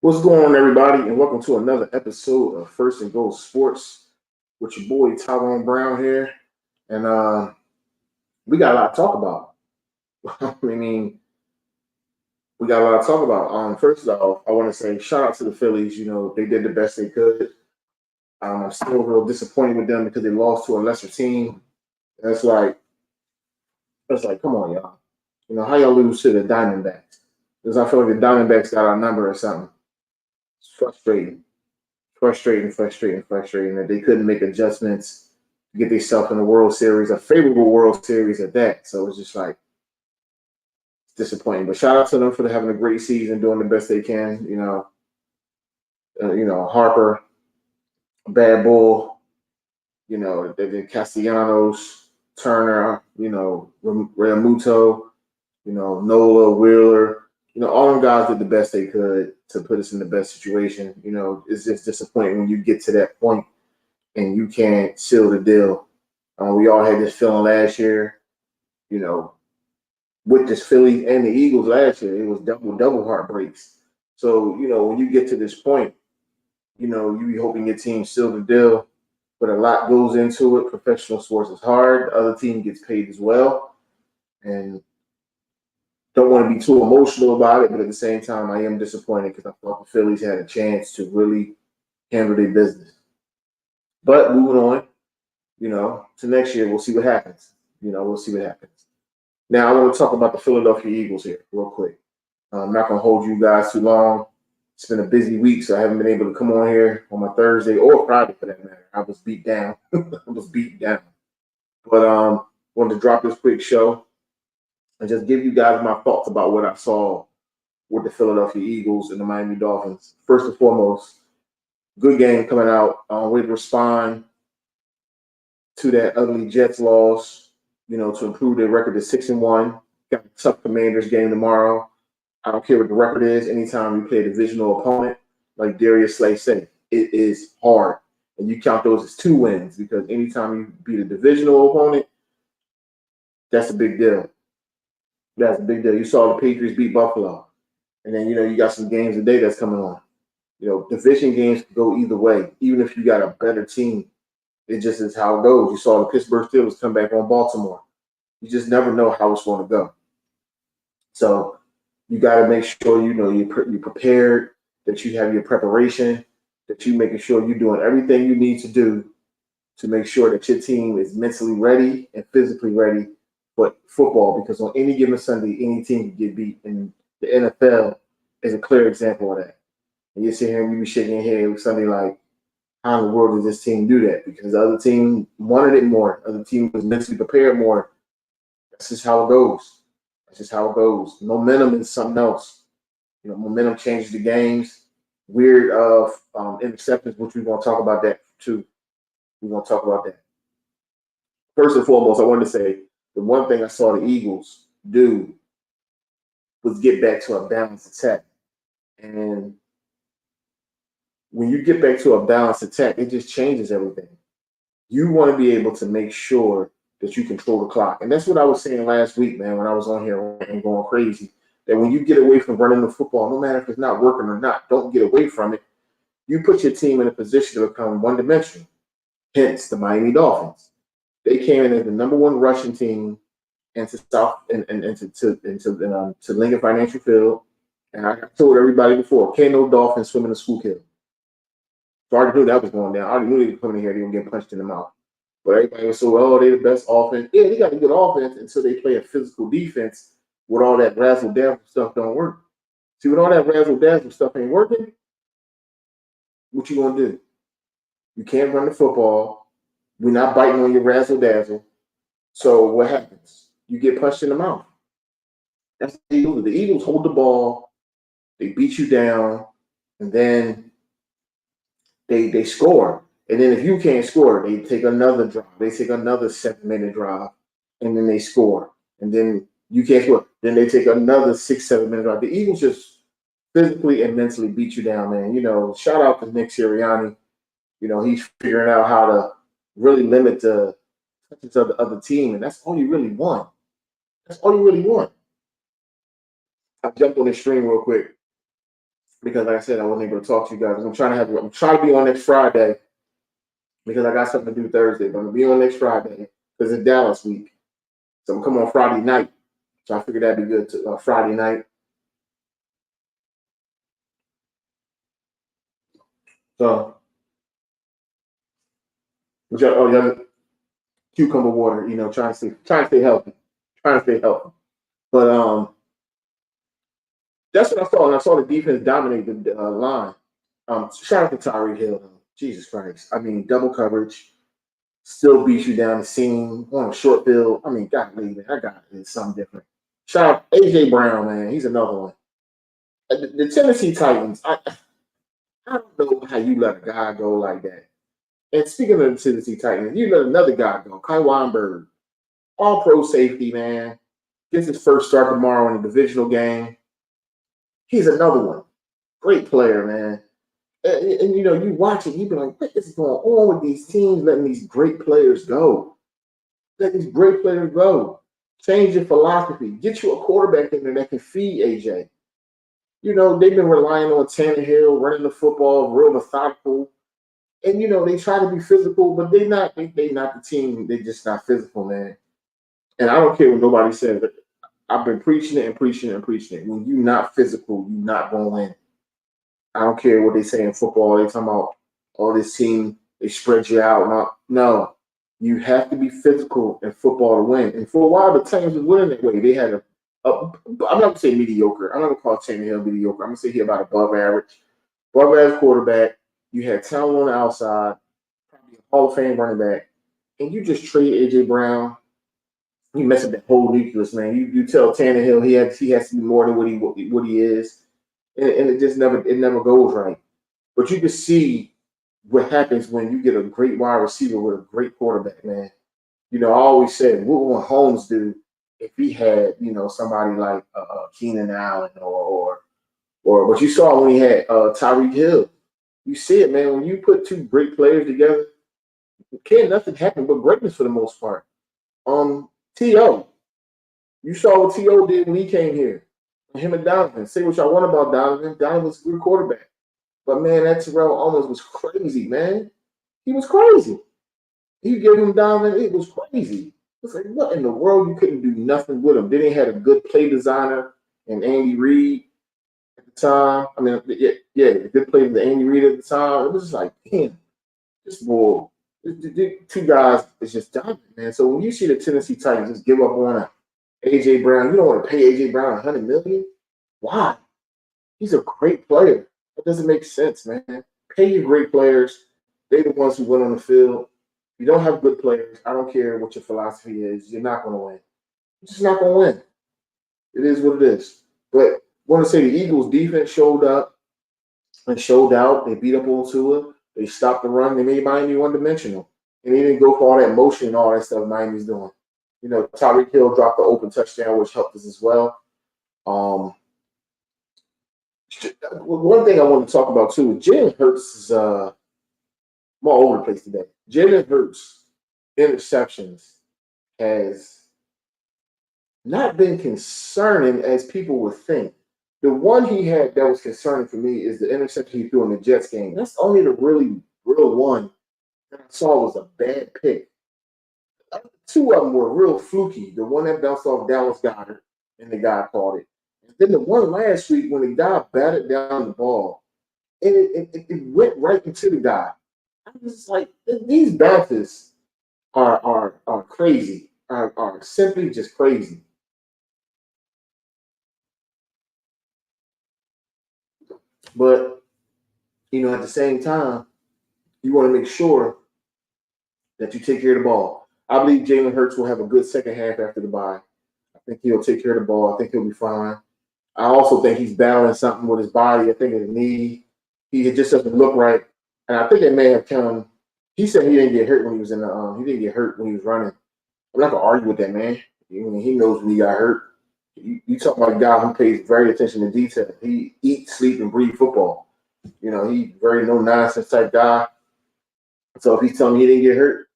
What's going on, everybody, and welcome to another episode of First and Goal Sports with your boy Tyrone Brown here. And we got a lot to talk about. I mean, we got a lot to talk about. First off, I want to say shout out to the Phillies. You know, they did the best they could. I'm still real disappointed with them because they lost to a lesser team. And it's like, come on, y'all. You know, how y'all lose to the Diamondbacks? Because I feel like the Diamondbacks got our number or something. It's frustrating that they couldn't make adjustments to get themselves in the World Series, a favorable World Series at that. So it's just like it's disappointing. But shout out to them for having a great season, doing the best they can. Harper, Bad Bull, they did Castellanos, Turner, Realmuto, Nola, Wheeler. All them guys did the best they could to put us in the best situation. It's just disappointing when you get to that point and you can't seal the deal. We all had this feeling last year, you know, with this Philly and the Eagles last year. It was double heartbreaks. So, when you get to this point, you be hoping your team seal the deal, but a lot goes into it. Professional sports is hard. The other team gets paid as well. And don't want to be too emotional about it, but at the same time, I am disappointed because I thought the Phillies had a chance to really handle their business. But moving on, to next year, we'll see what happens. We'll see what happens. Now, I want to talk about the Philadelphia Eagles here real quick. I'm not going to hold you guys too long. It's been a busy week, so I haven't been able to come on here on my Thursday or Friday for that matter. I was beat down. But wanted to drop this quick show and just give you guys my thoughts about what I saw with the Philadelphia Eagles and the Miami Dolphins. First and foremost, good game coming out. Way to respond to that ugly Jets loss, to improve their record to 6-1. Got a tough Commanders game tomorrow. I don't care what the record is. Anytime you play a divisional opponent, like Darius Slay said, it is hard. And you count those as 2 wins because anytime you beat a divisional opponent, that's a big deal. That's a big deal. You saw the Patriots beat Buffalo. And then, you got some games today that's coming on. Division games can go either way. Even if you got a better team, it just is how it goes. You saw the Pittsburgh Steelers come back on Baltimore. You just never know how it's going to go. So you got to make sure, you're prepared, that you have your preparation, that you're making sure you're doing everything you need to do to make sure that your team is mentally ready and physically ready for football, because on any given Sunday, any team can get beat, and the NFL is a clear example of that. And you sit here and you be shaking your head with something like, how in the world did this team do that? Because the other team wanted it more. The other team was mentally prepared more. That's just how it goes. Momentum is something else. Momentum changes the games. Weird interceptions, which we're going to talk about that too. We're going to talk about that. First and foremost, I wanted to say the one thing I saw the Eagles do was get back to a balanced attack. And when you get back to a balanced attack, it just changes everything. You want to be able to make sure that you control the clock. And that's what I was saying last week, man, when I was on here and going crazy. That when you get away from running the football, no matter if it's not working or not, don't get away from it. You put your team in a position to become one-dimensional. Hence, the Miami Dolphins. They came in as the number 1 rushing team into Lincoln Financial Field. And I told everybody before, can't no Dolphins swim in a school kill. So I already knew that was going down. I already knew they were coming in here, they were going to get punched in the mouth. But everybody was so, they're the best offense. Yeah, they got a good offense until they play a physical defense with all that razzle-dazzle stuff don't work. See, when all that razzle-dazzle stuff ain't working, what you going to do? You can't run the football. We're not biting on your razzle-dazzle. So what happens? You get punched in the mouth. That's the Eagles. The Eagles hold the ball. They beat you down. And then they score. And then if you can't score, they take another drive. They take another 7-minute drive, and then they score. And then you can't score. Then they take another 6-7 minute drive. The Eagles just physically and mentally beat you down, man. Shout out to Nick Sirianni. He's figuring out how to really limit the touches of the other team, and that's all you really want. I jumped on the stream real quick because, like I said, I wasn't able to talk to you guys. I'm trying to be on next Friday because I got something to do Thursday. But I'm gonna be on next Friday because it's Dallas week. So I'm coming on Friday night. So I figured that'd be good to Friday night. So, yeah, cucumber water. Trying to stay healthy, trying to stay healthy. But that's what I saw, and I saw the defense dominate the line. Shout out to Tyreek Hill. Jesus Christ! I mean, double coverage still beats you down the seam on a short field. I mean, God, that guy is something different. Shout out AJ Brown, man. He's another one. The Tennessee Titans. I don't know how you let a guy go like that. And speaking of the Tennessee Titans, you let another guy go, Kai Weinberg, all pro safety, man. Gets his first start tomorrow in the divisional game. He's another one. Great player, man. And you watch it, you be like, what is going on with these teams letting these great players go? Let these great players go. Change your philosophy. Get you a quarterback in there that can feed AJ. They've been relying on Tannehill, running the football, real methodical. And they try to be physical, but they not the team. They just not physical, man. And I don't care what nobody says. I've been preaching it and preaching it and preaching it. When you're not physical, you're not going to win. I don't care what they say in football. They talking about this team, they spread you out. No, you have to be physical in football to win. And for a while, the Titans was winning that way. They had I'm not going to say mediocre. I'm not going to call Tannehill mediocre. I'm going to say he about above average quarterback. You had talent on the outside, probably a Hall of Fame running back, and you just trade AJ Brown. You mess up that whole nucleus, man. You tell Tannehill he has to be more than what he is, and it never goes right. But you can see what happens when you get a great wide receiver with a great quarterback, man. I always said, what would Holmes do if he had somebody like Keenan Allen or what you saw when he had Tyreek Hill. You see it, man. When you put two great players together, can't nothing happen but greatness for the most part. T.O. You saw what T.O. did when he came here. Him and Donovan. Say what y'all want about Donovan. Donovan's a good quarterback. But, man, that Terrell Owens was crazy, man. He was crazy. You gave him Donovan, it was crazy. It's like, what in the world? You couldn't do nothing with him. Then they had a good play designer and Andy Reid at the time. I mean, yeah, good play with Andy Reid at the time. It was just like, damn, this boy, two guys is just dominant, man. So when you see the Tennessee Titans just give up on AJ Brown, you don't want to pay AJ Brown $100 million. Why? He's a great player. That doesn't make sense, man. Pay your great players. They're the ones who went on the field. You don't have good players. I don't care what your philosophy is. You're not going to win. You're just not going to win. It is what it is. But I want to say the Eagles defense showed up and showed out. They beat up on Tua. They stopped the run. They made Miami one-dimensional. And they didn't go for all that motion and all that stuff Miami's doing. Tyreek Hill dropped the open touchdown, which helped us as well. One thing I want to talk about, too, Jalen Hurts is more all over the place today. Jalen Hurts' interceptions has not been concerning as people would think. The one he had that was concerning for me is the interception he threw in the Jets game. That's only the really real one that I saw was a bad pick. Two of them were real fluky. The one that bounced off Dallas Goedert, and the guy caught it. And then the one last week when the guy batted down the ball, and it went right into the guy. I was like, these bounces are crazy, are simply just crazy. But at the same time, you want to make sure that you take care of the ball. I believe Jalen Hurts will have a good second half after the bye. I think he'll take care of the ball. I think he'll be fine. I also think he's battling something with his body. I think his knee, he just doesn't look right. And I think it may have come. He said he didn't get hurt when he was he didn't get hurt when he was running. I'm not gonna argue with that, man. He knows when he got hurt. You talk about a guy who pays very attention to detail. He eats, sleep, and breathe football. He very no nonsense type guy. So if he's telling me he didn't get hurt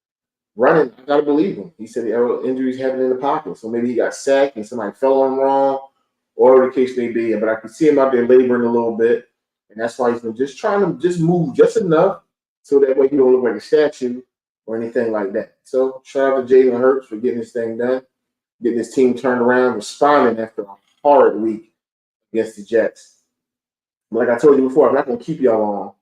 running, I gotta believe him. He said injuries happened in the pocket, so maybe he got sacked and somebody fell on him wrong, or whatever the case may be. But I can see him out there laboring a little bit. And that's why he's been just trying to just move just enough so that way he don't look like a statue or anything like that. So shout out to Jalen Hurts for getting this thing done, getting his team turned around, responding after a hard week against the Jets. Like I told you before, I'm not going to keep y'all long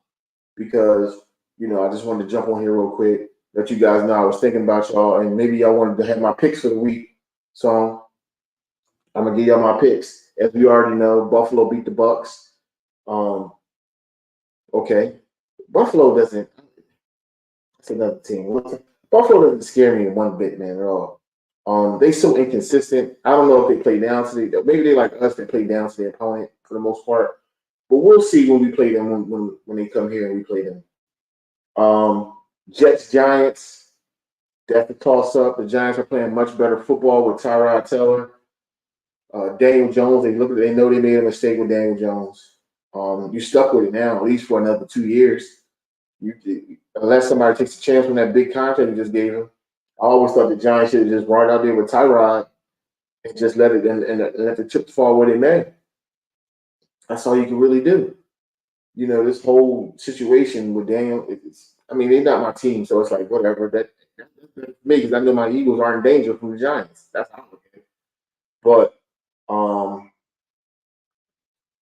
because, I just wanted to jump on here real quick, let you guys know I was thinking about y'all, and maybe y'all wanted to have my picks for the week. So I'm going to give y'all my picks. As we already know, Buffalo beat the Bucks. Okay. Buffalo doesn't – that's another team. Buffalo doesn't scare me one bit, man, at all. They so inconsistent. I don't know if they play down to maybe they like us that play down to the opponent for the most part. But we'll see when we play them when they come here and we play them. Jets Giants. That's the toss up. The Giants are playing much better football with Tyrod Taylor. Daniel Jones. They know they made a mistake with Daniel Jones. You stuck with it now, at least for another 2 years. Unless somebody takes a chance on that big contract you just gave him. I always thought the Giants should have just brought out there with Tyrod and just let it and let the chips fall where they may. That's all you can really do. This whole situation with Daniel, they're not my team, so it's like whatever. That's me because I know my Eagles are in danger from the Giants. That's how I look at it. But I'm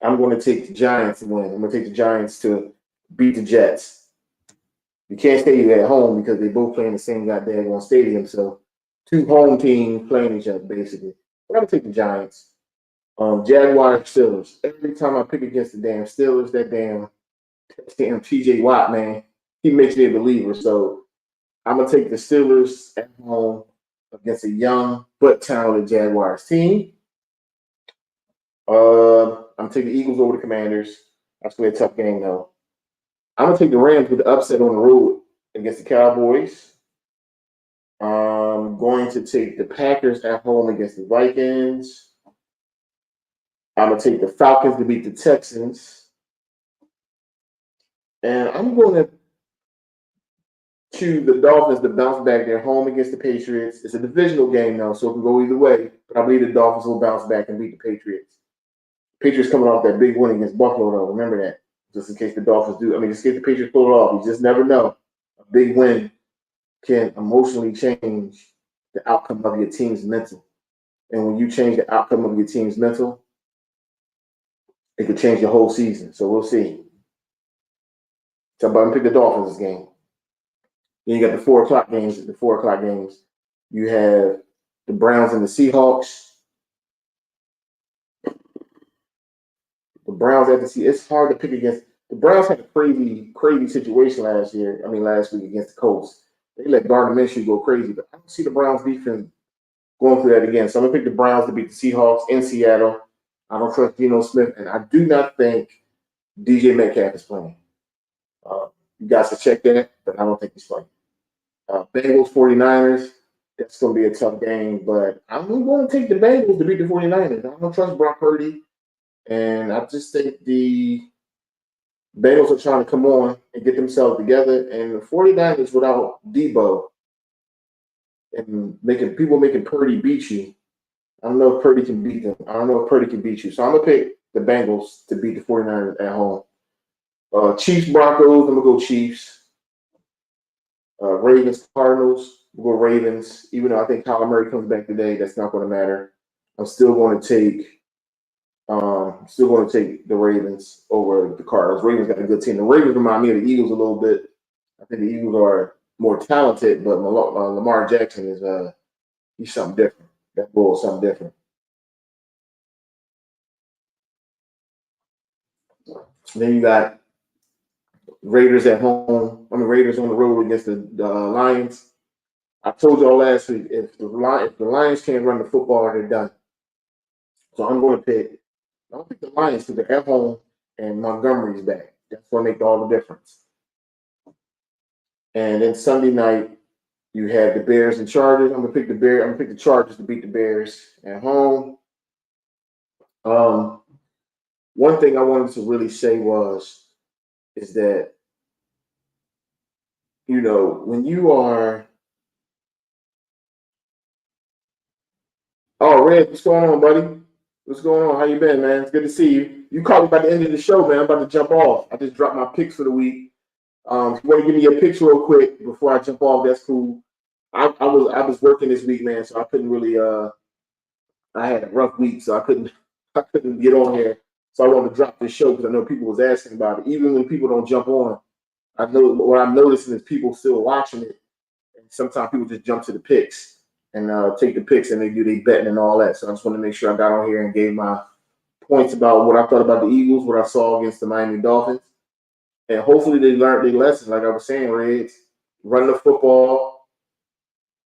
going to take the Giants to win. I'm going to take the Giants to beat the Jets. You can't say you're at home because they both play in the same goddamn stadium. So 2 home teams playing each other, basically. But I'm going to take the Giants. Jaguars, Steelers. Every time I pick against the damn Steelers, that damn TJ Watt, man, he makes me a believer. So I'm going to take the Steelers at home against a young but talented Jaguars team. I'm taking the Eagles over the Commanders. That's going to be a tough game, though. I'm going to take the Rams with the upset on the road against the Cowboys. I'm going to take the Packers at home against the Vikings. I'm going to take the Falcons to beat the Texans. And I'm going to choose the Dolphins to bounce back. They're home against the Patriots. It's a divisional game now, so it can go either way. But I believe the Dolphins will bounce back and beat the Patriots. Patriots coming off that big win against Buffalo, though. Remember that. Just in case the Dolphins do. Just in case the Patriots pull it off. You just never know. A big win can emotionally change the outcome of your team's mental. And when you change the outcome of your team's mental, it could change your whole season. So we'll see. So I'm going to pick the Dolphins this game. Then you got the 4 o'clock games. The 4 o'clock games. You have the Browns and the Seahawks. The Browns at the Seahawks. It's hard to pick against. The Browns had a crazy situation last week against the Colts. They let Gardner Minshew go crazy, but I don't see the Browns defense going through that again. So I'm going to pick the Browns to beat the Seahawks in Seattle. I don't trust Geno Smith, and I do not think DJ Metcalf is playing. You guys can check that, but I don't think he's playing. Bengals, 49ers, that's going to be a tough game, but I'm going to take the Bengals to beat the 49ers. I don't trust Brock Purdy, and I just think the Bengals are trying to come on and get themselves together, and the 49ers without Debo and making Purdy beat you. I don't know if Purdy can beat them. I don't know if Purdy can beat you. So I'm going to pick the Bengals to beat the 49ers at home. Chiefs, Broncos, I'm going to go Chiefs. Ravens, Cardinals, we'll go Ravens. Even though I think Kyler Murray comes back today, that's not going to matter. I'm still going to take the Ravens over the Cardinals. Ravens got a good team. The Ravens remind me of the Eagles a little bit. I think the Eagles are more talented, but Lamar Jackson is he's something different. That bull is something different. Then you got Raiders at home. Raiders on the road against the Lions. I told y'all last week if the Lions can't run the football, they're done. So I'm going to pick the Lions because they're at home and Montgomery's back. That's going to make all the difference. And then Sunday night, you have the Bears and Chargers. I'm going to pick the Chargers to beat the Bears at home. One thing I wanted to really say is that, when you are – oh, Red, what's going on, buddy? What's going on? How you been, man? It's good to see you. You caught me by the end of the show, man. I'm about to jump off. I just dropped my picks for the week. If you want to give me your picks real quick before I jump off, that's cool. I was working this week, man, so I couldn't really I had a rough week, so I couldn't get on here. So I wanted to drop this show because I know people was asking about it. Even when people don't jump on, I know what I'm noticing is people still watching it. And sometimes people just jump to the picks and take the picks and they do their betting and all that. So I just want to make sure I got on here and gave my points about what I thought about the Eagles, what I saw against the Miami Dolphins. And hopefully they learned their lesson. Like I was saying, Reds, run the football,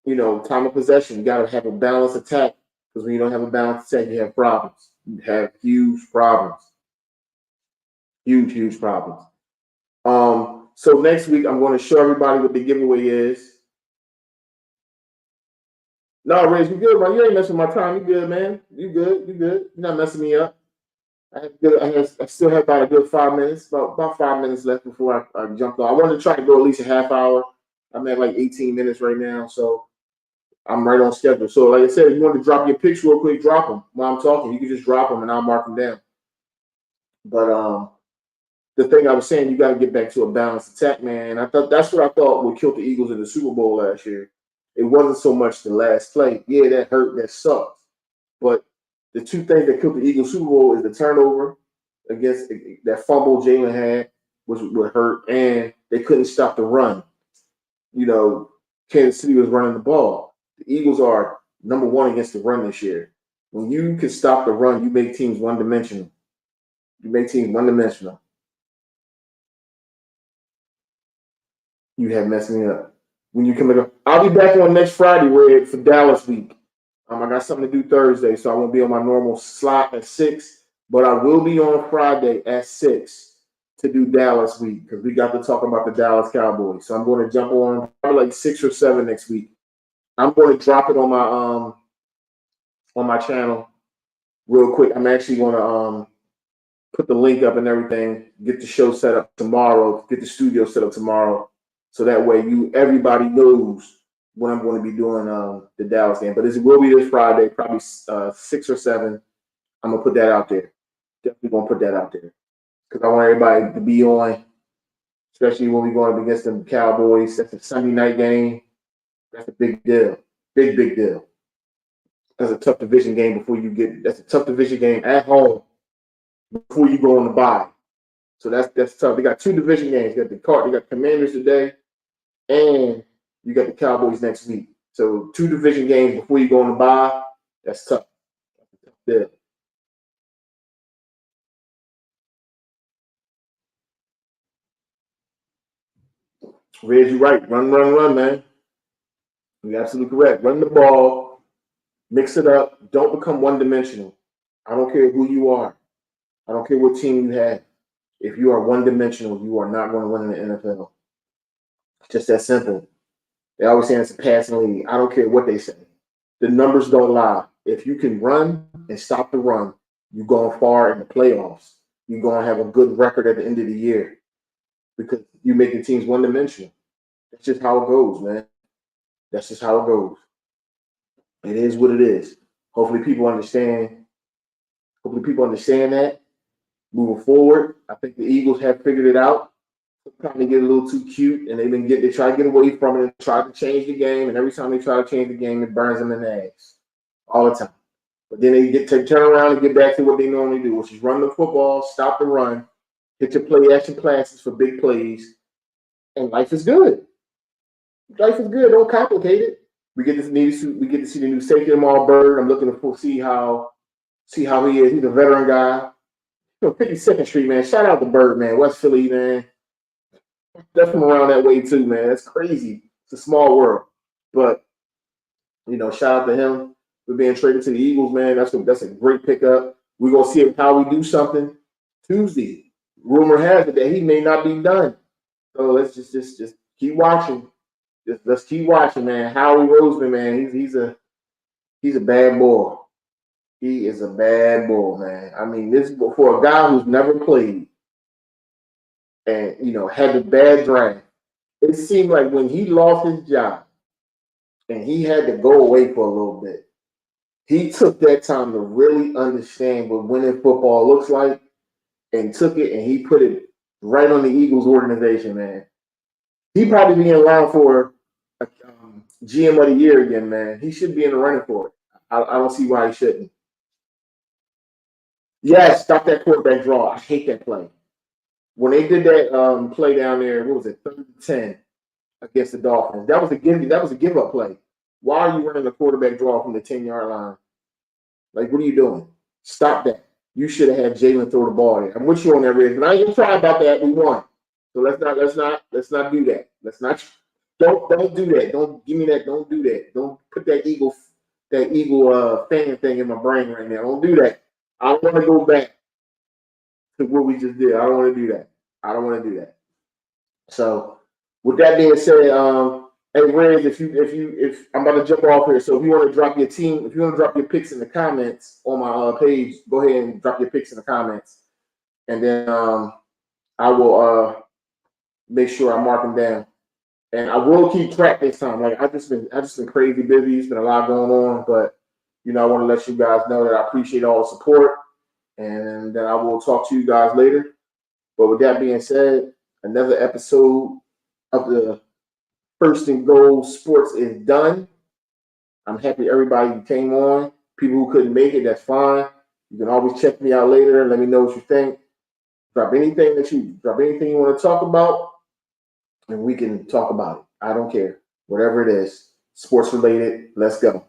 time of possession. You got to have a balanced attack because when you don't have a balanced attack, you have problems. You have huge problems. Huge problems. So next week, I'm going to show everybody what the giveaway is. No, Reds, you good, man. You ain't messing with my time. You good, man. You good. You're not messing me up. I still have about a good 5 minutes, about 5 minutes left before I jump on. I wanted to try to go at least a half hour. I'm at like 18 minutes right now, so I'm right on schedule. So, like I said, if you want to drop your picks real quick, drop them while I'm talking. You can just drop them and I'll mark them down. But the thing I was saying, you got to get back to a balanced attack, man. I thought that's what I thought would kill the Eagles in the Super Bowl last year. It wasn't so much the last play. Yeah, that hurt, that sucked. But the two things that killed the Eagles Super Bowl is the turnover against that fumble Jalen had, which would hurt, and they couldn't stop the run. Kansas City was running the ball. The Eagles are number one against the run this year. When you can stop the run, you make teams one-dimensional. You have messed me up. When you come in, I'll be back on next Friday, Red, for Dallas week. I got something to do Thursday, so I won't be on my normal slot at 6, but I will be on Friday at 6 to do Dallas week because we got to talk about the Dallas Cowboys. So I'm going to jump on probably like 6 or 7 next week. I'm going to drop it on my channel real quick. I'm actually going to put the link up and everything, get the show set up tomorrow, get the studio set up tomorrow, so that way everybody knows when I'm going to be doing the Dallas game. But it will be this Friday, probably 6 or 7. I'm going to put that out there. Definitely going to put that out there because I want everybody to be on, especially when we're going up against the Cowboys. That's a Sunday night game. That's a big deal. Big deal. That's a tough division game that's a tough division game at home before you go on the bye. So that's tough. They got 2 division games. You got Commanders today, and you got the Cowboys next week. So 2 division games before you go on the bye. That's tough. Yeah. Reg, you right. Run, man. You're absolutely correct. Run the ball, mix it up. Don't become one-dimensional. I don't care who you are. I don't care what team you have. If you are one-dimensional, you are not going to win in the NFL. It's just that simple. They always say it's a passing league. I don't care what they say. The numbers don't lie. If you can run and stop the run, you're going far in the playoffs. You're going to have a good record at the end of the year because you're making teams one-dimensional. That's just how it goes, man. That's just how it goes. It is what it is. Hopefully people understand that moving forward. I think the Eagles have figured it out. Sometimes they get a little too cute and they try to get away from it and try to change the game. And every time they try to change the game, it burns them in the ass all the time. But then they get to turn around and get back to what they normally do, which is run the football, stop the run, hit your play action passes for big plays, and life is good. Life is good. Don't complicate it. We get to see the new safety Jamal Bird. I'm looking to see how he is. He's a veteran guy. 52nd Street, man. Shout out to Bird, man. West Philly, man. That's from around that way too, man. That's crazy. It's a small world. But shout out to him for being traded to the Eagles, man. That's a great pickup. We're gonna see how we do something Tuesday. Rumor has it that he may not be done. So let's just keep watching. Let's keep watching, man. Howie Roseman, man, he's a bad boy. He is a bad boy, man. I mean, this for a guy who's never played and had a bad draft. It seemed like when he lost his job and he had to go away for a little bit, he took that time to really understand what winning football looks like. and took it and he put it right on the Eagles organization, man. He probably be in line for GM of the year again, man. He should be in the running for it. I don't see why he shouldn't. Yes, stop that quarterback draw. I hate that play. When they did that play down there, what was it, 3rd and 10 against the Dolphins? That was a give up play. Why are you running a quarterback draw from the 10-yard line? Like, what are you doing? Stop that. You should have had Jalen throw the ball there. I'm with you on that, Riz. And I ain't gonna cry about that. We won. So let's not do that. Don't do that. Don't give me that. Don't do that. Don't put that Eagle fan thing in my brain right now. Don't do that. I don't want to go back to what we just did. I don't want to do that. I don't want to do that. So with that being said, hey Riz, if I'm about to jump off here, so if you want to drop your picks in the comments on my page, go ahead and drop your picks in the comments, and then I will make sure I mark them down, and I will keep track this time. Like I've just been crazy busy. It's been a lot going on, but I want to let you guys know that I appreciate all the support, and then I will talk to you guys later. But with that being said, another episode of the First and Goal Sports is done. I'm happy everybody who came on. People who couldn't make it, that's fine. You can always check me out later and let me know what you think. Drop anything you want to talk about, and we can talk about it. I don't care. Whatever it is, sports related, let's go.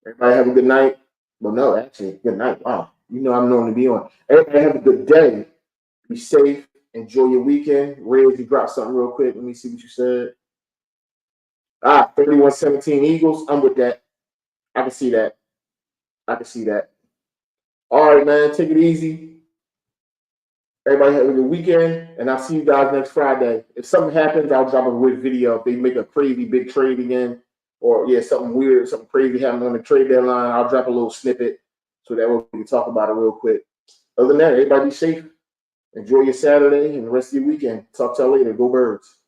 Everybody have a good night. Well, no, actually, good night. Wow. I'm known to be on. Everybody have a good day. Be safe. Enjoy your weekend. Riz, you dropped something real quick. Let me see what you said. 31-17 Eagles. I'm with that. I can see that. All right, man. Take it easy. Everybody have a good weekend, and I'll see you guys next Friday. If something happens, I'll drop a weird video. If they make a crazy big trade again, or something weird, something crazy happens on the trade deadline, I'll drop a little snippet so that we can talk about it real quick. Other than that, everybody be safe. Enjoy your Saturday and the rest of your weekend. Talk to y'all later. Go Birds.